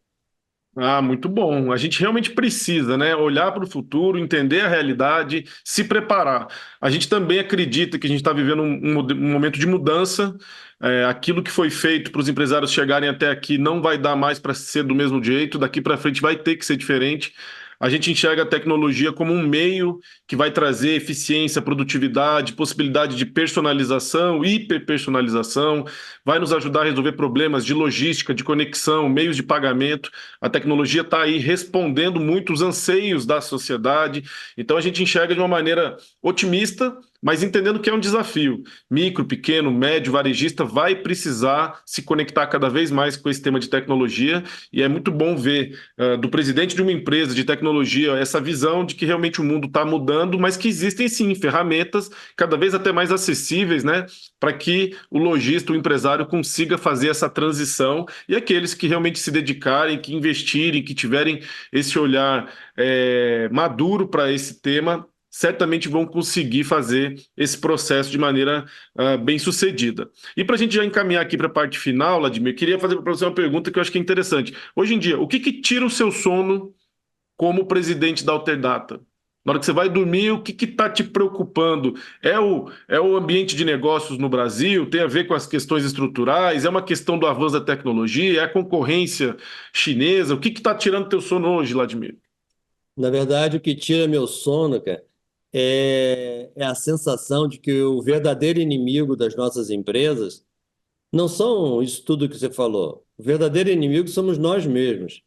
Ah, muito bom. A gente realmente precisa, né, olhar para o futuro, entender a realidade, se preparar. A gente também acredita que a gente está vivendo um momento de mudança. Aquilo que foi feito para os empresários chegarem até aqui não vai dar mais para ser do mesmo jeito. Daqui para frente vai ter que ser diferente. A gente enxerga a tecnologia como um meio que vai trazer eficiência, produtividade, possibilidade de personalização, hiperpersonalização, vai nos ajudar a resolver problemas de logística, de conexão, meios de pagamento. A tecnologia está aí respondendo muito os anseios da sociedade. Então a gente enxerga de uma maneira otimista, mas entendendo que é um desafio. Micro, pequeno, médio, varejista vai precisar se conectar cada vez mais com esse tema de tecnologia, e é muito bom ver do presidente de uma empresa de tecnologia essa visão de que realmente o mundo está mudando, mas que existem sim ferramentas cada vez até mais acessíveis, né, para que o lojista, o empresário consiga fazer essa transição, e aqueles que realmente se dedicarem, que investirem, que tiverem esse olhar maduro para esse tema, certamente vão conseguir fazer esse processo de maneira bem sucedida. E para a gente já encaminhar aqui para a parte final, Vladimir, queria fazer para você uma pergunta que eu acho que é interessante. Hoje em dia, o que tira o seu sono como presidente da Alterdata? Na hora que você vai dormir, o que está te preocupando? É o ambiente de negócios no Brasil? Tem a ver com as questões estruturais? É uma questão do avanço da tecnologia? É a concorrência chinesa? O que está tirando teu sono hoje, Vladimir? Na verdade, o que tira meu sono, cara, é a sensação de que o verdadeiro inimigo das nossas empresas não são isso tudo que você falou. O verdadeiro inimigo somos nós mesmos.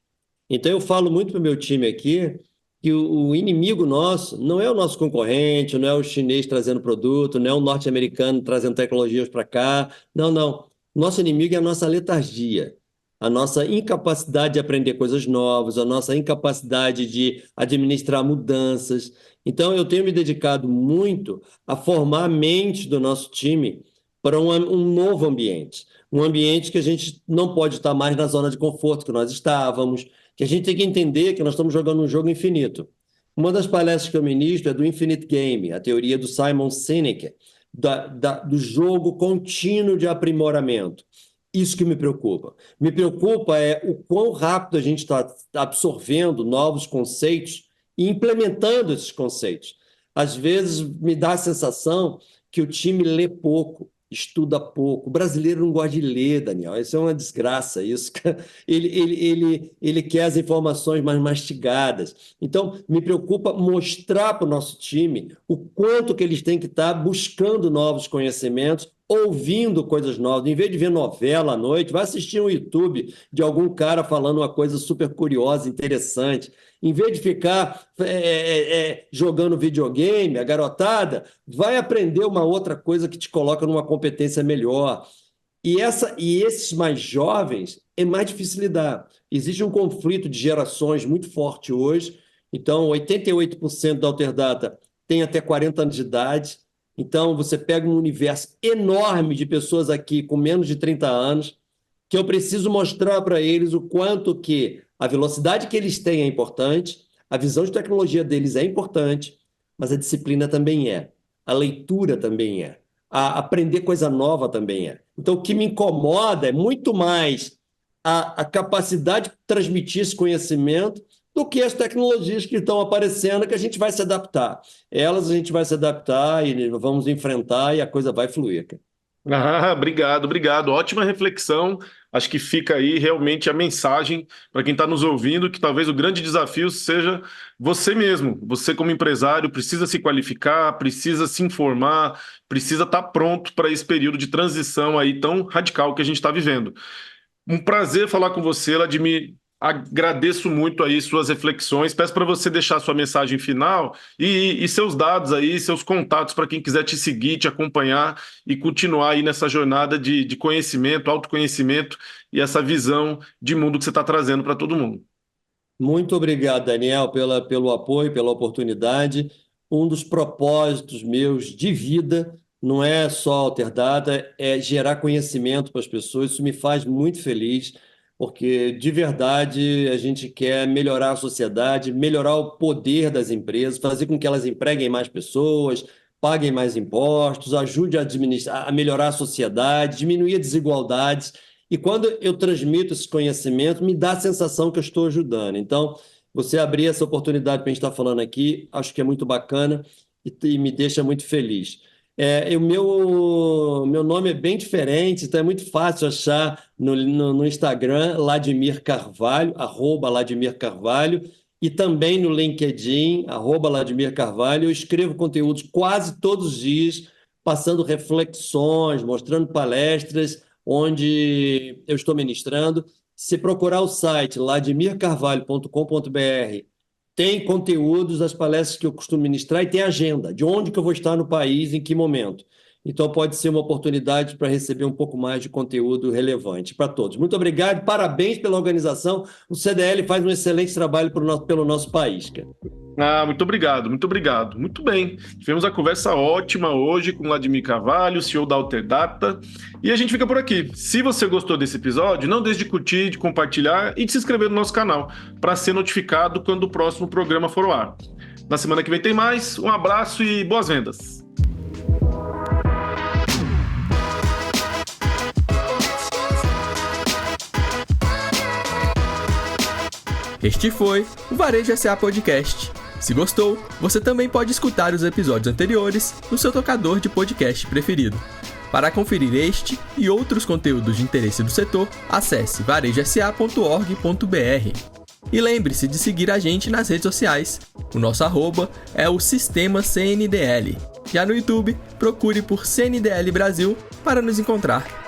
Então, eu falo muito para o meu time aqui que o inimigo nosso não é o nosso concorrente, não é o chinês trazendo produto, não é o norte-americano trazendo tecnologias para cá. Não, não. Nosso inimigo é a nossa letargia, a nossa incapacidade de aprender coisas novas, a nossa incapacidade de administrar mudanças. Então, eu tenho me dedicado muito a formar a mente do nosso time para um novo ambiente. Um ambiente que a gente não pode estar mais na zona de conforto que nós estávamos, que a gente tem que entender que nós estamos jogando um jogo infinito. Uma das palestras que eu ministro é do Infinite Game, a teoria do Simon Sinek, do jogo contínuo de aprimoramento. Isso que me preocupa. Me preocupa é o quão rápido a gente está absorvendo novos conceitos e implementando esses conceitos. Às vezes me dá a sensação que o time lê pouco, estuda pouco. O brasileiro não gosta de ler, Daniel. Isso é uma desgraça. Isso. Ele quer as informações mais mastigadas. Então, me preocupa mostrar para o nosso time o quanto que eles têm que estar buscando novos conhecimentos, ouvindo coisas novas. Em vez de ver novela à noite, vai assistir um YouTube de algum cara falando uma coisa super curiosa, interessante. Em vez de ficar jogando videogame, a garotada, vai aprender uma outra coisa que te coloca numa competência melhor. E esses mais jovens é mais difícil lidar. Existe um conflito de gerações muito forte hoje. Então, 88% da Alterdata tem até 40 anos de idade. Então, você pega um universo enorme de pessoas aqui com menos de 30 anos, que eu preciso mostrar para eles o quanto que a velocidade que eles têm é importante, a visão de tecnologia deles é importante, mas a disciplina também é, a leitura também é, a aprender coisa nova também é. Então, o que me incomoda é muito mais a capacidade de transmitir esse conhecimento do que as tecnologias que estão aparecendo, que a gente vai se adaptar. Elas a gente vai se adaptar e vamos enfrentar e a coisa vai fluir. Obrigado, obrigado. Ótima reflexão. Acho que fica aí realmente a mensagem para quem está nos ouvindo, que talvez o grande desafio seja você mesmo. Você, como empresário, precisa se qualificar, precisa se informar, precisa estar pronto para esse período de transição aí tão radical que a gente está vivendo. Um prazer falar com você, Vladimir. Agradeço muito aí suas reflexões. Peço para você deixar sua mensagem final e seus dados aí, seus contatos para quem quiser te seguir, te acompanhar e continuar aí nessa jornada de conhecimento, autoconhecimento e essa visão de mundo que você está trazendo para todo mundo. Muito obrigado, Daniel, pelo apoio, pela oportunidade. um dos propósitos meus de vida não é só Alterdata, é gerar conhecimento para as pessoas. Isso me faz muito feliz, porque de verdade a gente quer melhorar a sociedade, melhorar o poder das empresas, fazer com que elas empreguem mais pessoas, paguem mais impostos, ajude a melhorar a sociedade, diminuir a desigualdades. E quando eu transmito esse conhecimento, me dá a sensação que eu estou ajudando. Então, você abrir essa oportunidade para a gente estar falando aqui, acho que é muito bacana e me deixa muito feliz. O meu nome é bem diferente, então é muito fácil achar no Instagram, Ladimir Carvalho, @Ladimir Carvalho, e também no LinkedIn, @Ladimir Carvalho. Eu escrevo conteúdos quase todos os dias, passando reflexões, mostrando palestras, onde eu estou ministrando. Se procurar o site ladimircarvalho.com.br, tem conteúdos das palestras que eu costumo ministrar e tem agenda de onde que eu vou estar no país, em que momento. Então pode ser uma oportunidade para receber um pouco mais de conteúdo relevante para todos. Muito obrigado, parabéns pela organização. O CDL faz um excelente trabalho pelo nosso país, cara. Muito obrigado, muito obrigado. Muito bem, tivemos a conversa ótima hoje com o Ladimir Carvalho, CEO da Alterdata, e a gente fica por aqui. Se você gostou desse episódio, não deixe de curtir, de compartilhar e de se inscrever no nosso canal para ser notificado quando o próximo programa for ao ar. Na semana que vem tem mais, um abraço e boas vendas! Este foi o Varejo SA Podcast. Se gostou, você também pode escutar os episódios anteriores no seu tocador de podcast preferido. Para conferir este e outros conteúdos de interesse do setor, acesse varejosa.org.br. E lembre-se de seguir a gente nas redes sociais. O nosso @ é o Sistema CNDL. Já no YouTube, procure por CNDL Brasil para nos encontrar.